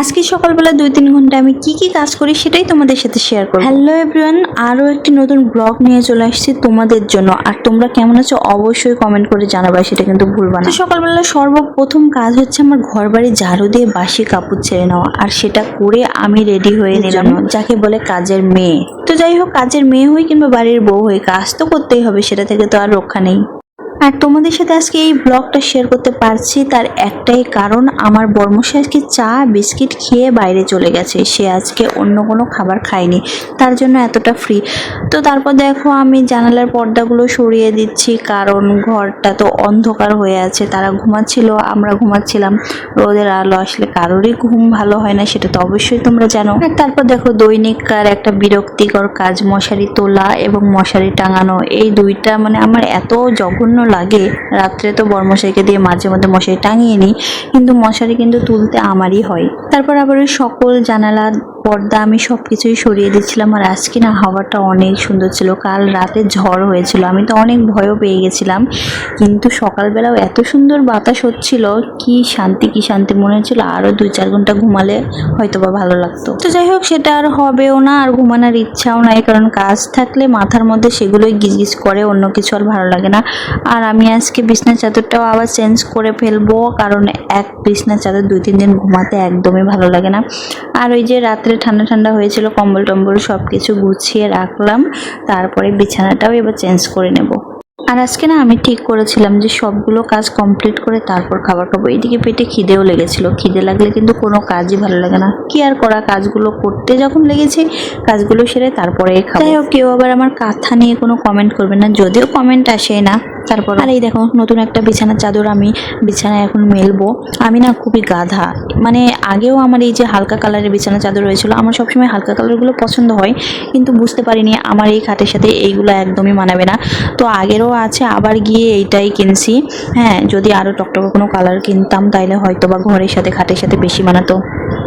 আজকে সকালবেলা 2-3 ঘন্টা আমি কি কাজ করি সেটাই তোমাদের সাথে শেয়ার করব। হ্যালো এভরিওয়ান, আরও একটি নতুন ব্লগ নিয়ে চলে আসছি তোমাদের জন্য। আর তোমরা কেমন আছো অবশ্যই কমেন্ট করে জানাবা, সেটা কিন্তু ভুলবা না। সকালবেলা সর্বপ্রথম কাজ হচ্ছে আমার ঘর বাড়ি ঝাড়ু দিয়ে বাসি কাপড় ছেড়ে নেওয়া, আর সেটা করে আমি রেডি হয়ে নিলাম, যাকে বলে কাজের মেয়ে। তো যাই হোক, কাজের মেয়ে হই কিংবা বাড়ির বউ হই, কাজ তো করতেই হবে, সেটা থেকে তো আর রক্ষা নেই। আর তোমাদের সাথে আজকে এই ব্লগটা শেয়ার করতে পারছি তার একটাই কারণ, আমার বর্মশাই আজকে চা বিস্কিট খেয়ে বাইরে চলে গেছে। সে আজকে অন্য কোনো খাবার খায়নি, তার জন্য এতটা ফ্রি। তো তারপর দেখো আমি জানালার পর্দাগুলো সরিয়ে দিচ্ছি, কারণ ঘরটা তো অন্ধকার হয়ে আছে। তারা ঘুমাচ্ছিল, আমরা ঘুমাচ্ছিলাম। রোদের আলো আসলে কারোরই ঘুম ভালো হয় না, সেটা তো অবশ্যই তোমরা জানো। আর তারপর দেখো দৈনিককার একটা বিরক্তিকর কাজ, মশারি তোলা এবং মশারি টাঙানো। এই দুইটা মানে আমার এত জঘন্য লাগে। রাত্রে তো বরমশাইকে দিয়ে মাঝে মধ্যে মশারি টাঙিয়ে নিই, কিন্তু মশারি কিন্তু তুলতে আমারই হয়। তারপর আবার ওই সকল জানালা পর্দা আমি সব কিছুই সরিয়ে দিচ্ছিলাম। আর আজকে না হাওয়াটা অনেক সুন্দর ছিল। কাল রাতে ঝড় হয়েছিল, আমি তো অনেক ভয়ও পেয়ে গেছিলাম, কিন্তু সকালবেলাও এত সুন্দর বাতাস হচ্ছিল, কি শান্তি কি শান্তি। মনে হচ্ছিল আরও 2-4 ঘন্টা ঘুমালে হয়তো বা ভালো লাগতো। তো যাই হোক, সেটা আর হবেও না, আর ঘুমানোর ইচ্ছাও নাই, কারণ কাজ থাকলে মাথার মধ্যে সেগুলোই গিজগিজ করে, অন্য কিছু আর ভালো লাগে না। আর আমি আজকে বিছনার চাদরটাও আবার চেঞ্জ করে ফেলবো, কারণ এক বিছনার চাদর 2-3 দিন ঘুমাতে একদমই ভালো লাগে না। আর ওই যে রাত্রে ঠান্ডা ঠান্ডা হয়েছিল, কম্বল টম্বল সব কিছু গুছিয়ে রাখলাম, তারপরে বিছানাটাও এবার চেঞ্জ করে নেব। আর আজকে না আমি ঠিক করেছিলাম যে সবগুলো কাজ কমপ্লিট করে তারপর খাবার খাবো। এইদিকে পেটে খিদেও লেগেছিল, খিদে লাগলে কিন্তু কোনো কাজই ভালো লাগে না। কি আর করা, কাজগুলো করতে যখন লেগেছে কাজগুলো সেরে তারপরে খাবো। যাই হোক, কেউ আবার আমার কথা নিয়ে কোনো কমেন্ট করবে না, যদিও কমেন্ট আসে না। তারপর আর এই দেখো নতুন একটা বিছানার চাদর আমি বিছানায় এখন মেলবো। আমি না খুবই গাধা, মানে আগেও আমার এই যে হালকা কালারের বিছানার চাদর হয়েছিল, আমার সবসময় হালকা কালারগুলো পছন্দ হয়, কিন্তু বুঝতে পারিনি আমার এই খাটের সাথে এইগুলো একদমই মানাবে না। তো আগেরও আছে, আবার গিয়ে এইটাই কিনছি। হ্যাঁ, যদি আরও টকটকে কোনো কালার কিনতাম তাইলে হয়তো বা ঘরের সাথে খাটের সাথে বেশি মানাতো।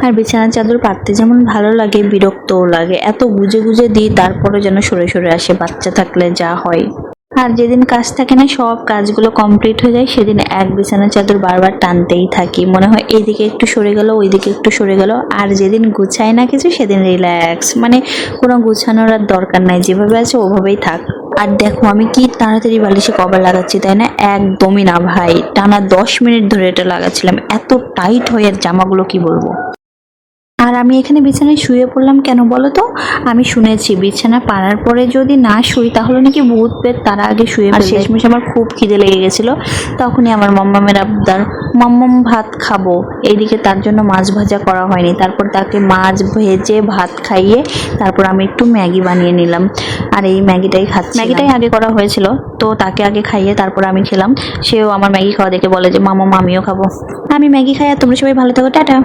আর বিছানার চাদর পাততে যেমন ভালো লাগে, বিরক্তও লাগে। এত গুজে গুজে দিই, তারপরে যেন সরে সরে আসে, বাচ্চা থাকলে যা হয়। আর যেদিন কাজ থাকে না, সব কাজগুলো কমপ্লিট হয়ে যায়, সেদিন এক বিছানার চাদর বারবার টানতেই থাকি। মনে হয় এইদিকে একটু সরে গেল, ওইদিকে একটু সরে গেল। আর যেদিন গুছায় না কিছু, সেদিন রিল্যাক্স, মানে কোনো গুছানোর আর দরকার নাই, যেভাবে আছে ওভাবেই থাক। আর দেখো আমি কি তাড়াতাড়ি বালিশে কভার লাগাচ্ছি, তাই না? একদমই না ভাই, টানা 10 মিনিট ধরে এটা লাগাচ্ছিলাম। এত টাইট হয়ে জামাগুলো কি বলবো। আর আমি এখানে বিছানায় শুয়ে পড়লাম কেন বলো তো? আমি শুনেছি বিছানা পাড়ার পরে যদি না শুই তাহলে নাকি ভূত পেট তারা আগে শুয়ে পড়ে। শেষমেশ আমার খুব খিদে লেগে গেছিলো, তখনই আমার মাম্মামের আবদার, মাম্মাম ভাত খাবো। এইদিকে তার জন্য মাছ ভাজা করা হয়নি, তারপর তাকে মাছ ভেজে ভাত খাইয়ে তারপর আমি একটু ম্যাগি বানিয়ে নিলাম। আর এই ম্যাগিটাই খাচ্ছি, ম্যাগিটাই আগে করা হয়েছিল, তো তাকে আগে খাইয়ে তারপর আমি খেলাম। সেও আমার ম্যাগি খাওয়া দেখে বলে যে মাম্মাম আমিও খাবো। আমি ম্যাগি খাই, আর তোমরা সবাই ভালো থাকো, টাটা।